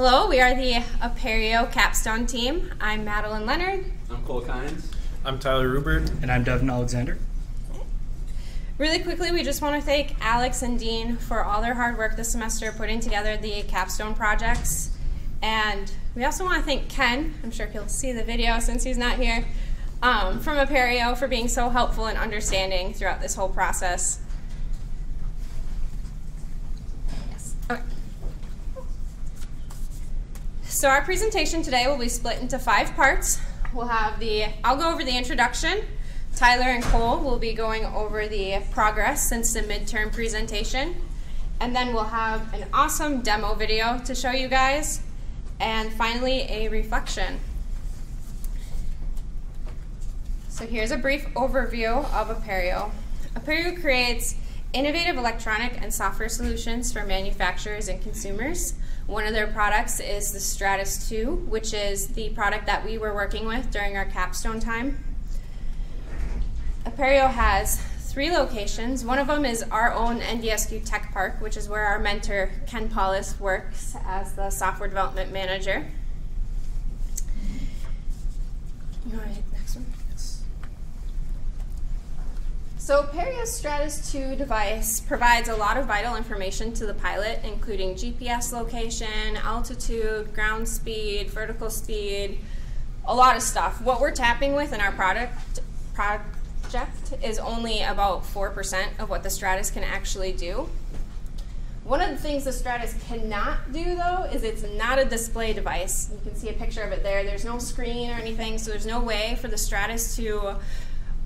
Hello, we are the Appareo capstone team. I'm Madeline Leonard. I'm Cole Kynes. I'm Tyler Rubert. And I'm Devin Alexander. Really quickly, we just want to thank Alex and Dean for all their hard work this semester putting together the capstone projects. And we also want to thank Ken, I'm sure he'll see the video since he's not here, from Appareo for being so helpful and understanding throughout this whole process. Yes. Okay. So our presentation today will be split into 5 parts. I'll go over the introduction. Tyler and Cole will be going over the progress since the midterm presentation. And then we'll have an awesome demo video to show you guys. And finally, a reflection. So here's a brief overview of Appareo. Appareo creates innovative electronic and software solutions for manufacturers and consumers. One of their products is the Strattice 2, which is the product that we were working with during our capstone time. Appareo has 3 locations. One of them is our own NDSU Tech Park, which is where our mentor, Ken Paulus, works as the software development manager. All right, next one. Yes. So Appareo's Strattice 2 device provides a lot of vital information to the pilot, including GPS location, altitude, ground speed, vertical speed, a lot of stuff. What we're tapping with in our project is only about 4% of what the Strattice can actually do. One of the things the Strattice cannot do, though, is it's not a display device. You can see a picture of it there. There's no screen or anything, so there's no way for the Strattice to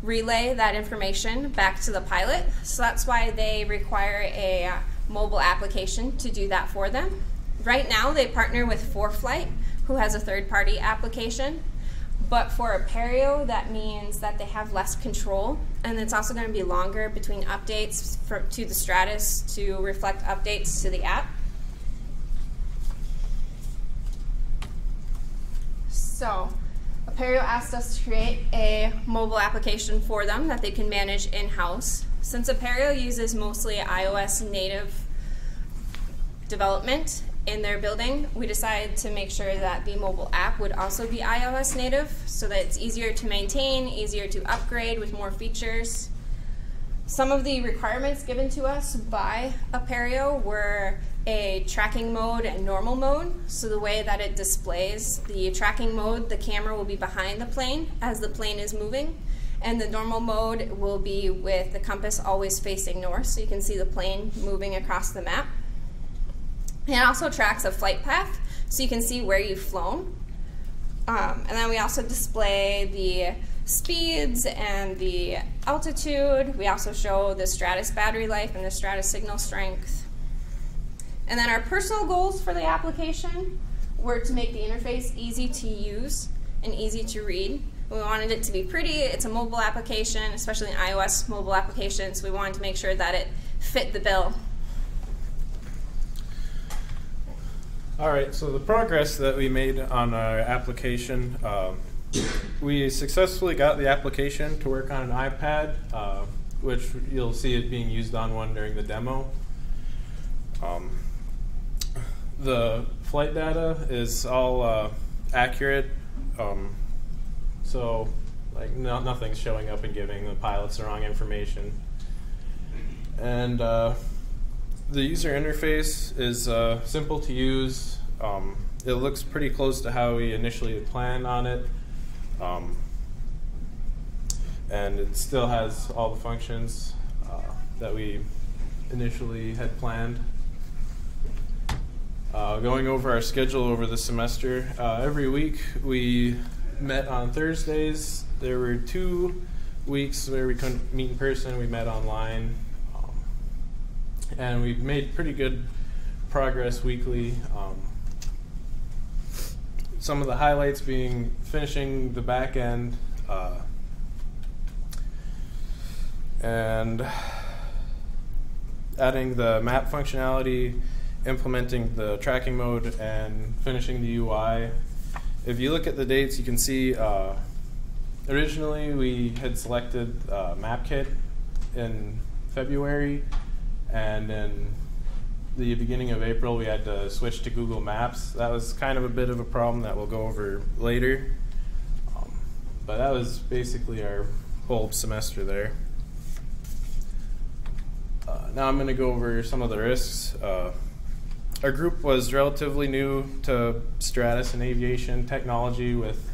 relay that information back to the pilot. So that's why they require a mobile application to do that for them. Right now, they partner with ForeFlight, who has a third-party application. But for Appareo, that means that they have less control, and it's also going to be longer between updates to the Strattice to reflect updates to the app. So Appareo asked us to create a mobile application for them that they can manage in-house. Since Appareo uses mostly iOS native development in their building, we decided to make sure that the mobile app would also be iOS native so that it's easier to maintain, easier to upgrade with more features. Some of the requirements given to us by Appareo were a tracking mode and normal mode. So the way that it displays the tracking mode, the camera will be behind the plane as the plane is moving, and the normal mode will be with the compass always facing north, so you can see the plane moving across the map. It also tracks a flight path, so you can see where you've flown. And then we also display the speeds and the altitude. We also show the Strattice battery life and the Strattice signal strength. And then our personal goals for the application were to make the interface easy to use and easy to read. We wanted it to be pretty. It's a mobile application, especially an iOS mobile application, so we wanted to make sure that it fit the bill. All right, so the progress that we made on our application, we successfully got the application to work on an iPad, which you'll see it being used on one during the demo. The flight data is all accurate, so like nothing's showing up and giving the pilots the wrong information. And the user interface is simple to use. It looks pretty close to how we initially had planned on it. And it still has all the functions that we initially had planned. Going over our schedule over the semester, every week we met on Thursdays. There were 2 weeks where we couldn't meet in person. We met online. And we've made pretty good progress weekly. Some of the highlights being finishing the back end and adding the map functionality, implementing the tracking mode, and finishing the UI. If you look at the dates, you can see originally we had selected MapKit in February, and in the beginning of April, we had to switch to Google Maps. That was kind of a bit of a problem that we'll go over later. But that was basically our whole semester there. Now I'm going to go over some of the risks. Our group was relatively new to Strattice and aviation technology, with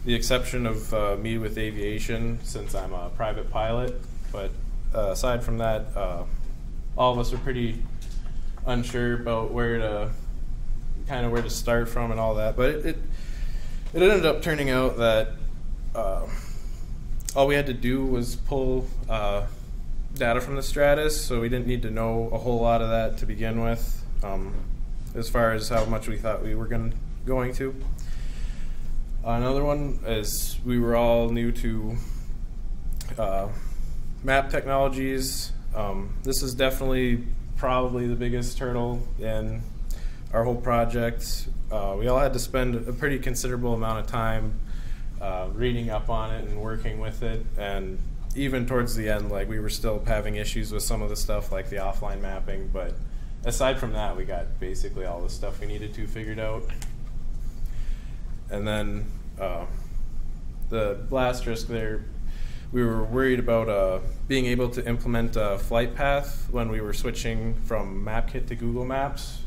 the exception of me with aviation, since I'm a private pilot. But aside from that, all of us are pretty unsure about where to start from and all that. But it ended up turning out that all we had to do was pull data from the Strattice, so we didn't need to know a whole lot of that to begin with, as far as how much we thought we were going to. Another one is we were all new to map technologies. This is definitely probably the biggest hurdle in our whole project. We all had to spend a pretty considerable amount of time reading up on it and working with it, and even towards the end, like, we were still having issues with some of the stuff like the offline mapping, but aside from that, we got basically all the stuff we needed to figured out. And then the last risk there, we were worried about being able to implement a flight path when we were switching from MapKit to Google Maps.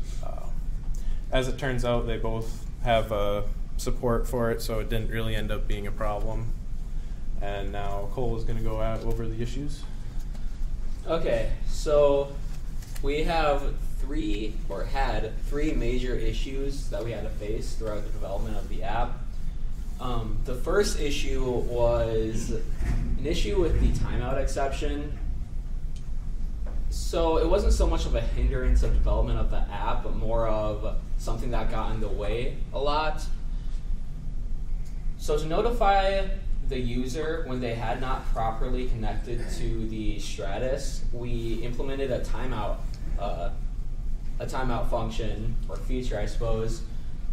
As it turns out, they both have support for it, so it didn't really end up being a problem. And now Cole is going to go out over the issues. Okay, so we had three major issues that we had to face throughout the development of the app. The first issue was an issue with the timeout exception. So it wasn't so much of a hindrance of development of the app, but more of something that got in the way a lot. So to notify the user when they had not properly connected to the Strattice, we implemented a timeout function, or feature, I suppose,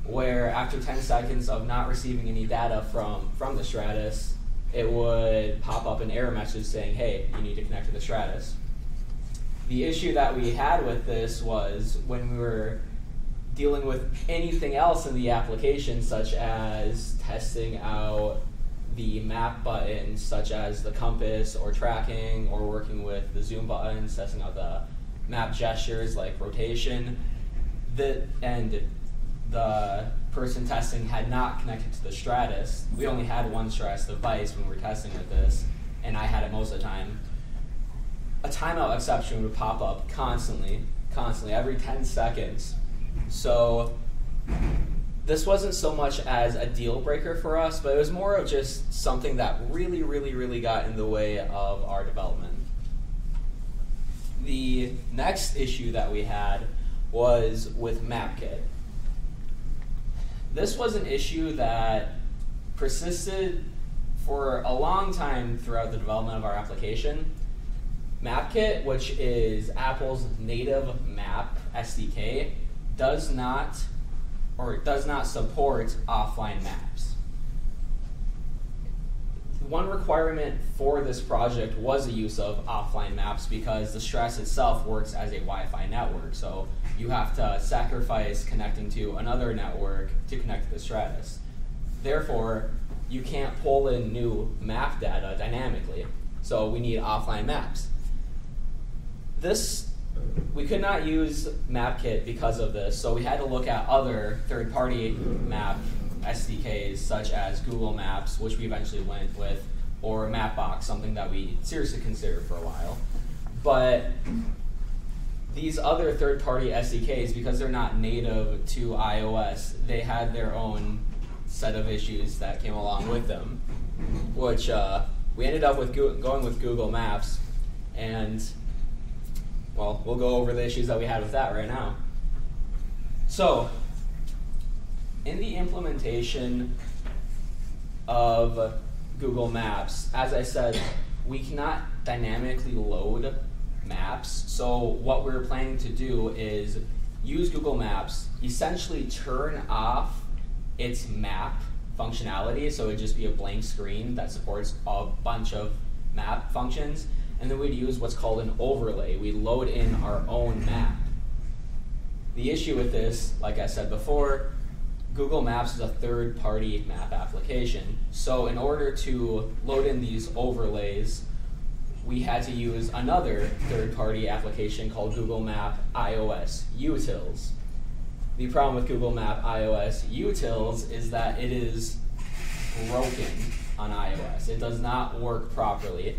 where after 10 seconds of not receiving any data from the Strattice, it would pop up an error message saying, hey, you need to connect to the Strattice. The issue that we had with this was when we were dealing with anything else in the application, such as testing out the map buttons, such as the compass or tracking, or working with the zoom buttons, testing out the map gestures like rotation, and the person testing had not connected to the Strattice. We only had one Strattice device when we were testing with this, and I had it most of the time. A timeout exception would pop up constantly, every 10 seconds. So this wasn't so much as a deal breaker for us, but it was more of just something that really got in the way of our development. The next issue that we had was with MapKit. This was an issue that persisted for a long time throughout the development of our application. MapKit, which is Apple's native map SDK, does not support offline maps. One requirement for this project was the use of offline maps because the Strattice itself works as a Wi-Fi network, so you have to sacrifice connecting to another network to connect to the Strattice. Therefore, you can't pull in new map data dynamically, so we need offline maps. We could not use MapKit because of this, so we had to look at other third-party map SDKs such as Google Maps, which we eventually went with, or Mapbox, something that we seriously considered for a while. But these other third-party SDKs, because they're not native to iOS, they had their own set of issues that came along with them, which we ended up with going with Google Maps, and well, we'll go over the issues that we had with that right now. So, in the implementation of Google Maps, as I said, we cannot dynamically load maps. So what we're planning to do is use Google Maps, essentially turn off its map functionality, so it would just be a blank screen that supports a bunch of map functions. And then we'd use what's called an overlay. We load in our own map. The issue with this, like I said before, Google Maps is a third-party map application. So in order to load in these overlays, we had to use another third-party application called Google Map iOS Utils. The problem with Google Map iOS Utils is that it is broken on iOS. It does not work properly,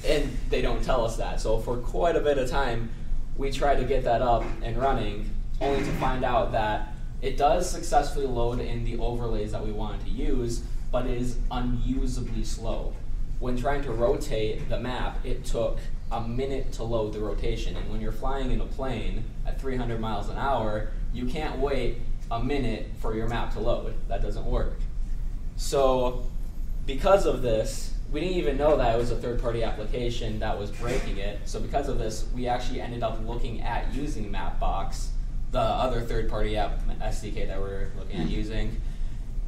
and they don't tell us that. So for quite a bit of time, we tried to get that up and running, only to find out that it does successfully load in the overlays that we wanted to use, but it is unusably slow. When trying to rotate the map, it took a minute to load the rotation, and when you're flying in a plane at 300 miles an hour, you can't wait a minute for your map to load. That doesn't work. So because of this, we didn't even know that it was a third-party application that was breaking it. So because of this, we actually ended up looking at using Mapbox, the other third-party app SDK that we're looking at using.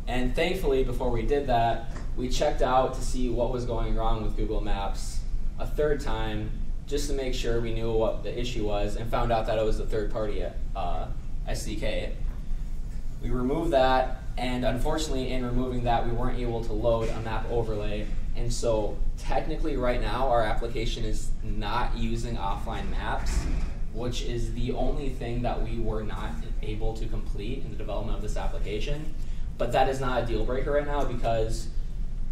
And thankfully, before we did that, we checked out to see what was going wrong with Google Maps a third time, just to make sure we knew what the issue was, and found out that it was the third-party SDK. We removed that, and unfortunately in removing that, we weren't able to load a map overlay. And so technically right now, our application is not using offline maps, which is the only thing that we were not able to complete in the development of this application. But that is not a deal breaker right now, because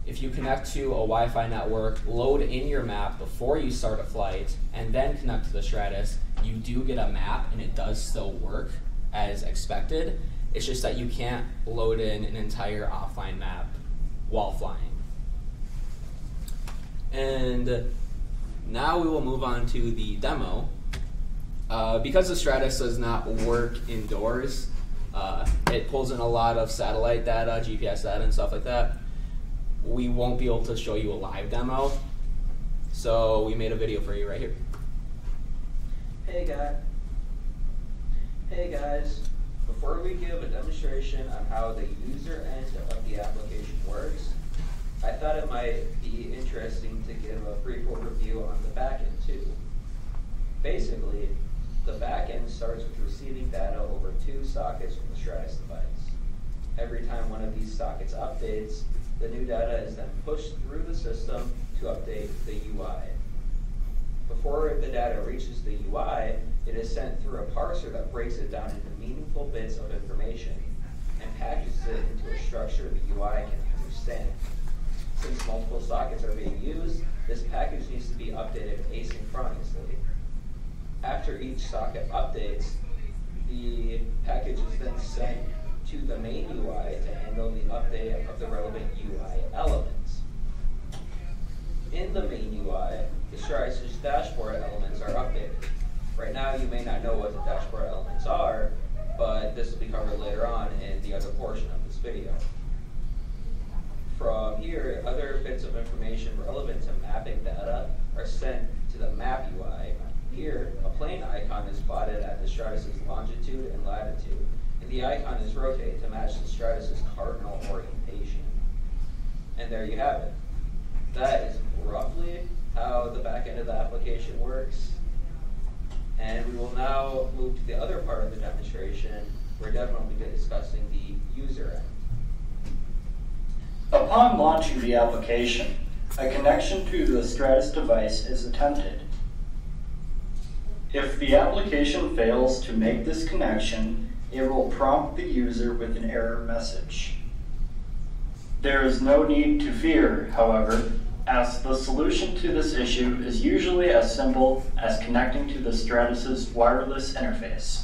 if you connect to a Wi-Fi network, load in your map before you start a flight, and then connect to the Strattice, you do get a map, and it does still work as expected. It's just that you can't load in an entire offline map while flying. And now we will move on to the demo. Because the Strattice does not work indoors, it pulls in a lot of satellite data, GPS data, and stuff like that. We won't be able to show you a live demo, so we made a video for you right here. Hey guys, before we give a demonstration on how the user end of the application works, I thought it might be interesting to give a brief overview on the backend too. Basically, the backend starts with receiving data over 2 sockets from the Strattice device. Every time one of these sockets updates, the new data is then pushed through the system to update the UI. Before the data reaches the UI, it is sent through a parser that breaks it down into meaningful bits of information and packages it into a structure the UI can understand. Since multiple sockets are being used, this package needs to be updated asynchronously. After each socket updates, the package is then sent to the main UI to handle the update of the relevant UI elements. In the main UI, the Strattice's dashboard elements are updated. Right now, you may not know what the dashboard elements are, but this will be covered later on in the other portion of this video. From here, other bits of information relevant to mapping data are sent to the map UI. Here, a plane icon is plotted at the Strattice's longitude and latitude, and the icon is rotated to match the Strattice's cardinal orientation. And there you have it. That is roughly how the back end of the application works. And we will now move to the other part of the demonstration, where Devin will be discussing the user end. Upon launching the application, a connection to the Strattice device is attempted. If the application fails to make this connection, it will prompt the user with an error message. There is no need to fear, however, as the solution to this issue is usually as simple as connecting to the Strattice's wireless interface.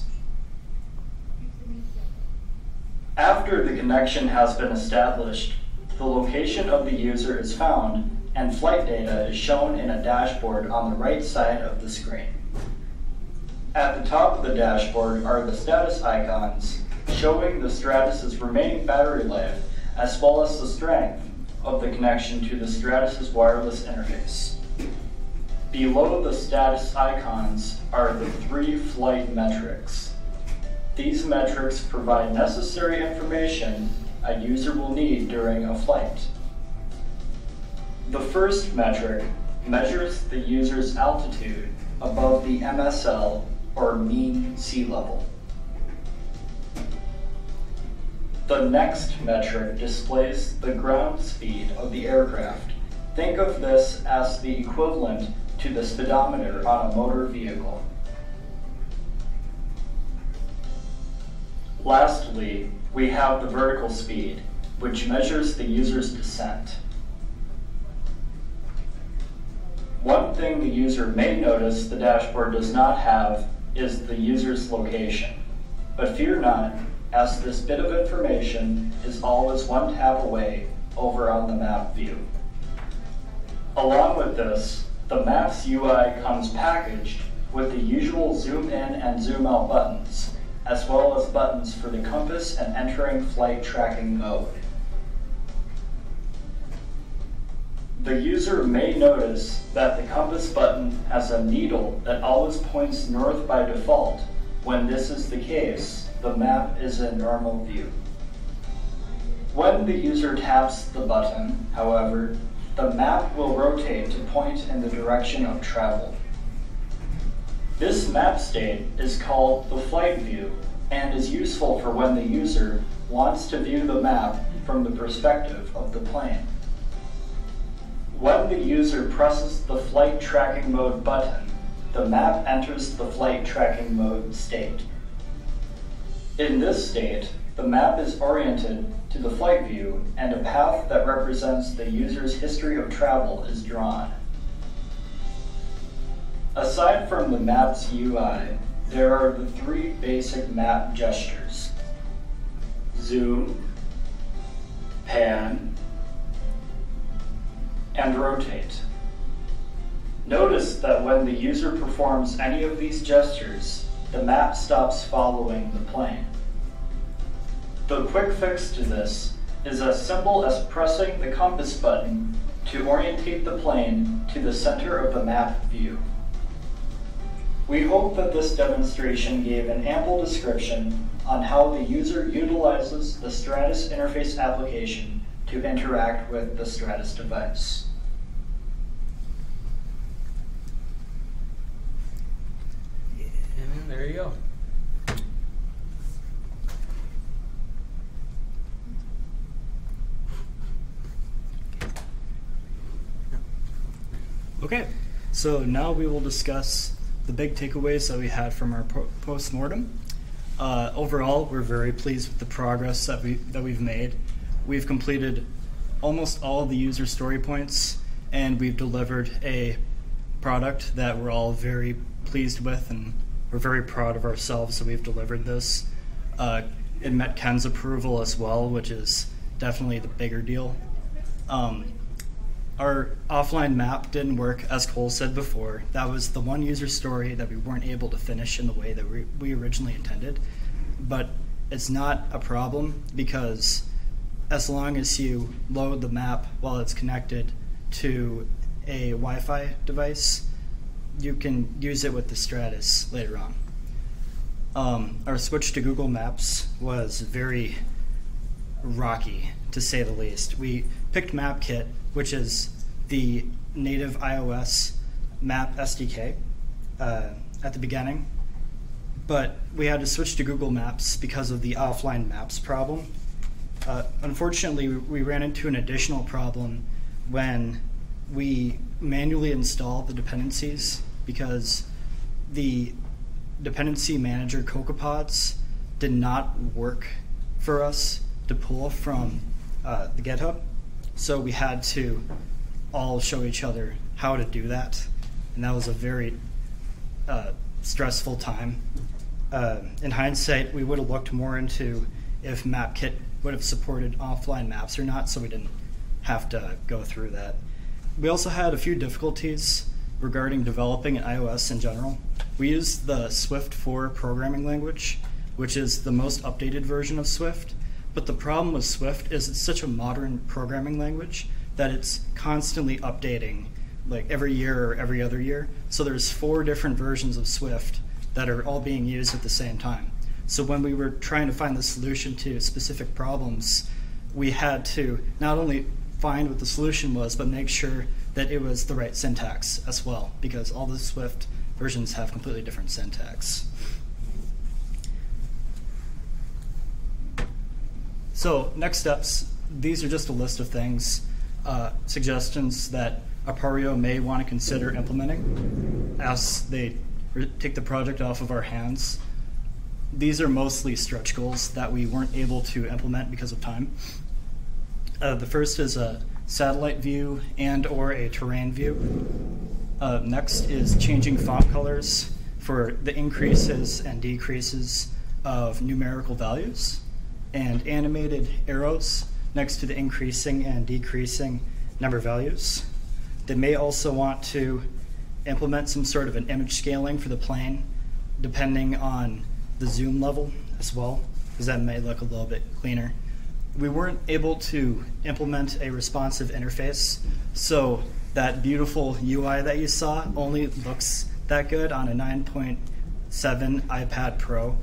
After the connection has been established, the location of the user is found, and flight data is shown in a dashboard on the right side of the screen. At the top of the dashboard are the status icons showing the Strattice's remaining battery life, as well as the strength of the connection to the Strattice's wireless interface. Below the status icons are the 3 flight metrics. These metrics provide necessary information a user will need during a flight. The first metric measures the user's altitude above the MSL, or mean sea level. The next metric displays the ground speed of the aircraft. Think of this as the equivalent to the speedometer on a motor vehicle. Lastly, we have the vertical speed, which measures the user's descent. One thing the user may notice the dashboard does not have is the user's location. But fear not, as this bit of information is always one tab away over on the map view. Along with this, the Maps UI comes packaged with the usual zoom in and zoom out buttons, as well as buttons for the compass and entering flight tracking mode. The user may notice that the compass button has a needle that always points north by default. When this is the case, the map is in normal view. When the user taps the button, however, the map will rotate to point in the direction of travel. This map state is called the flight view and is useful for when the user wants to view the map from the perspective of the plane. When the user presses the flight tracking mode button, the map enters the flight tracking mode state. In this state, the map is oriented to the flight view and a path that represents the user's history of travel is drawn. Aside from the Maps UI, there are the three basic map gestures: zoom, pan, and rotate. Notice that when the user performs any of these gestures, the map stops following the plane. The quick fix to this is as simple as pressing the compass button to orientate the plane to the center of the map view. We hope that this demonstration gave an ample description on how the user utilizes the Strattice interface application to interact with the Strattice device. And there you go. Okay, so now we will discuss the big takeaways that we had from our postmortem. Overall, we're very pleased with the progress that we've made. We've completed almost all of the user story points, and we've delivered a product that we're all very pleased with, and we're very proud of ourselves that we've delivered this. It met Ken's approval as well, which is definitely the bigger deal. Our offline map didn't work, as Cole said before. That was the one user story that we weren't able to finish in the way that we originally intended. But it's not a problem, because as long as you load the map while it's connected to a Wi-Fi device, you can use it with the Strattice later on. Our switch to Google Maps was very rocky, to say the least. We picked MapKit, which is the native iOS map SDK, at the beginning, but we had to switch to Google Maps because of the offline maps problem. Unfortunately, we ran into an additional problem when we manually installed the dependencies, because the dependency manager CocoaPods did not work for us to pull from the GitHub. So we had to all show each other how to do that, and that was a very stressful time. In hindsight, we would have looked more into if MapKit would have supported offline maps or not, so we didn't have to go through that. We also had a few difficulties regarding developing in iOS in general. We used the Swift 4 programming language, which is the most updated version of Swift. But the problem with Swift is it's such a modern programming language that it's constantly updating, like every year or every other year. So there's 4 different versions of Swift that are all being used at the same time. So when we were trying to find the solution to specific problems, we had to not only find what the solution was, but make sure that it was the right syntax as well, because all the Swift versions have completely different syntax. So next steps, these are just a list of things, suggestions that Appareo may want to consider implementing as they take the project off of our hands. These are mostly stretch goals that we weren't able to implement because of time. The first is a satellite view and or a terrain view. Next is changing font colors for the increases and decreases of numerical values, and animated arrows next to the increasing and decreasing number values. They may also want to implement some sort of an image scaling for the plane depending on the zoom level as well, because that may look a little bit cleaner. We weren't able to implement a responsive interface, so that beautiful UI that you saw only looks that good on a 9.7 iPad Pro.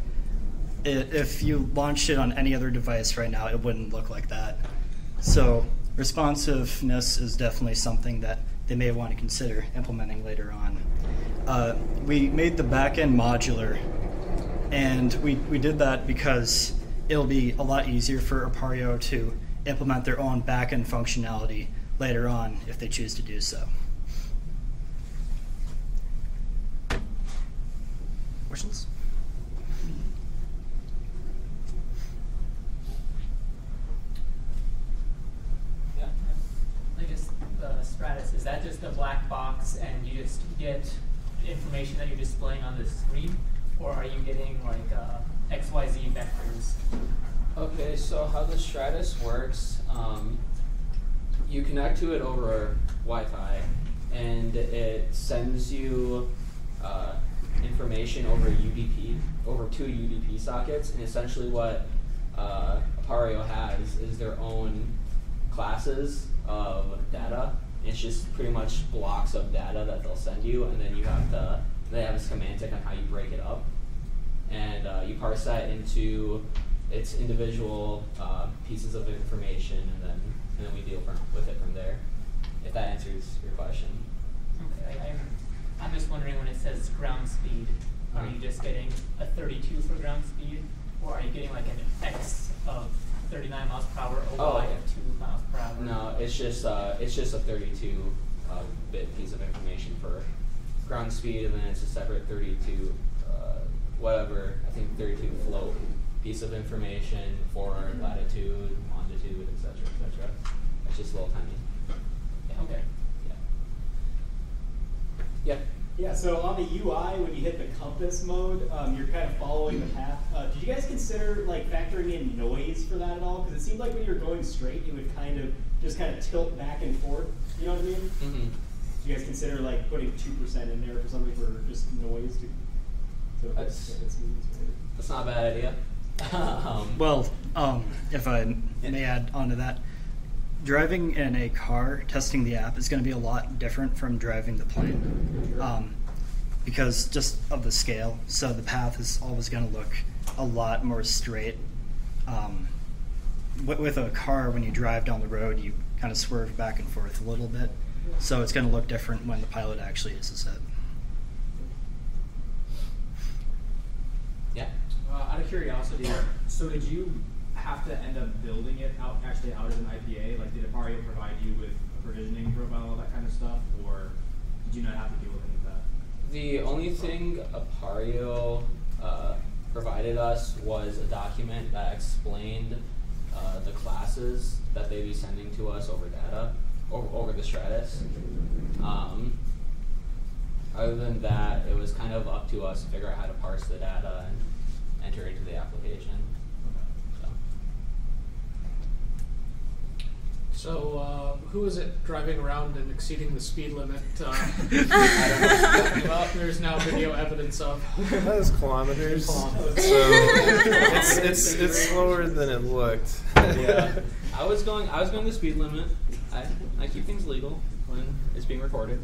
If you launched it on any other device right now, it wouldn't look like that. So responsiveness is definitely something that they may want to consider implementing later on. We made the backend modular, and we did that because it'll be a lot easier for Appareo to implement their own backend functionality later on if they choose to do so. Questions? Yeah. I guess Strattice, is that just a black box and you just get information that you're displaying on the screen, or are you getting like XYZ vectors? Okay, so how the Strattice works, you connect to it over Wi-Fi, and it sends you information over UDP, over 2 UDP sockets, and essentially what Appareo has is their own classes of data. It's just pretty much blocks of data that they'll send you, and then they have a semantic on how you break it up, and you parse that into its individual pieces of information, and then we deal with it from there. If that answers your question. Okay, I'm just wondering, when it says ground speed, are you just getting a 32 for ground speed, or are you getting like an X of 39 miles per hour or Y of 2 miles per hour? No, it's just a 32 bit piece of information for ground speed, and then it's a separate 32 whatever, I think 32 float piece of information for latitude, longitude, etc., etc. It's just a little tiny. Yeah, okay. Yeah. Yeah, so on the UI, when you hit the compass mode, you're kind of following the path. Did you guys consider like factoring in noise for that at all? Because it seemed like when you were going straight, it would kind of tilt back and forth. You know what I mean? Mm-hmm. Did you guys consider like putting 2% in there for something for just noise That's not a bad idea. If I may add on to that, driving in a car, testing the app is going to be a lot different from driving the plane, because just of the scale. So the path is always going to look a lot more straight. With a car, when you drive down the road, you kind of swerve back and forth a little bit. So it's going to look different when the pilot actually uses it. Yeah. Out of curiosity, so did you have to end up building it out as an IPA? Like, did Appareo provide you with a provisioning profile, all that kind of stuff, or did you not have to deal with any of that? The only thing Appareo provided us was a document that explained the classes that they'd be sending to us over data, over the Strattice. Other than that, it was kind of up to us to figure out how to parse the data and enter it into the application. So, who is it driving around and exceeding the speed limit? Well, there's now video evidence of. That is kilometers. So it's slower than it looked. Yeah, I was going the speed limit. I keep things legal when it's being recorded.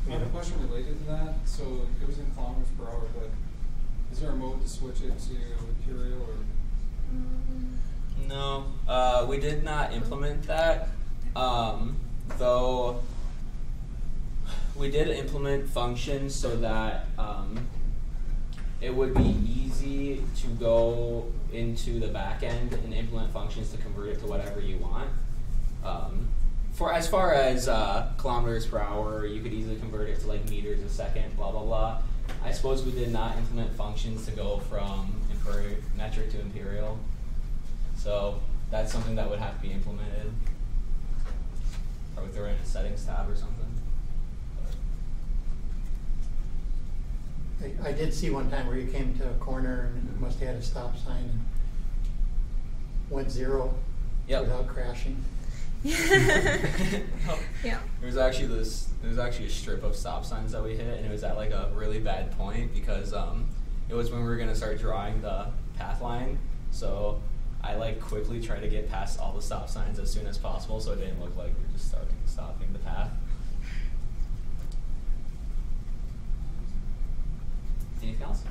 I have a question related to that. So it was in kilometers per hour, but is there a mode to switch it to imperial or? No, we did not implement that. Though we did implement functions so that it would be easy to go into the back end and implement functions to convert it to whatever you want. For as far as kilometers per hour, you could easily convert it to like meters a second, blah blah blah. I suppose we did not implement functions to go from metric to imperial, so that's something that would have to be implemented. Probably throw it in a settings tab or something. I did see one time where you came to a corner and it must have had a stop sign and went 0 without crashing. Yeah. There's actually a strip of stop signs that we hit, and it was at like a really bad point because it was when we were gonna start drawing the path line. So I like quickly tried to get past all the stop signs as soon as possible, so it didn't look like we were just stopping the path. Anything else?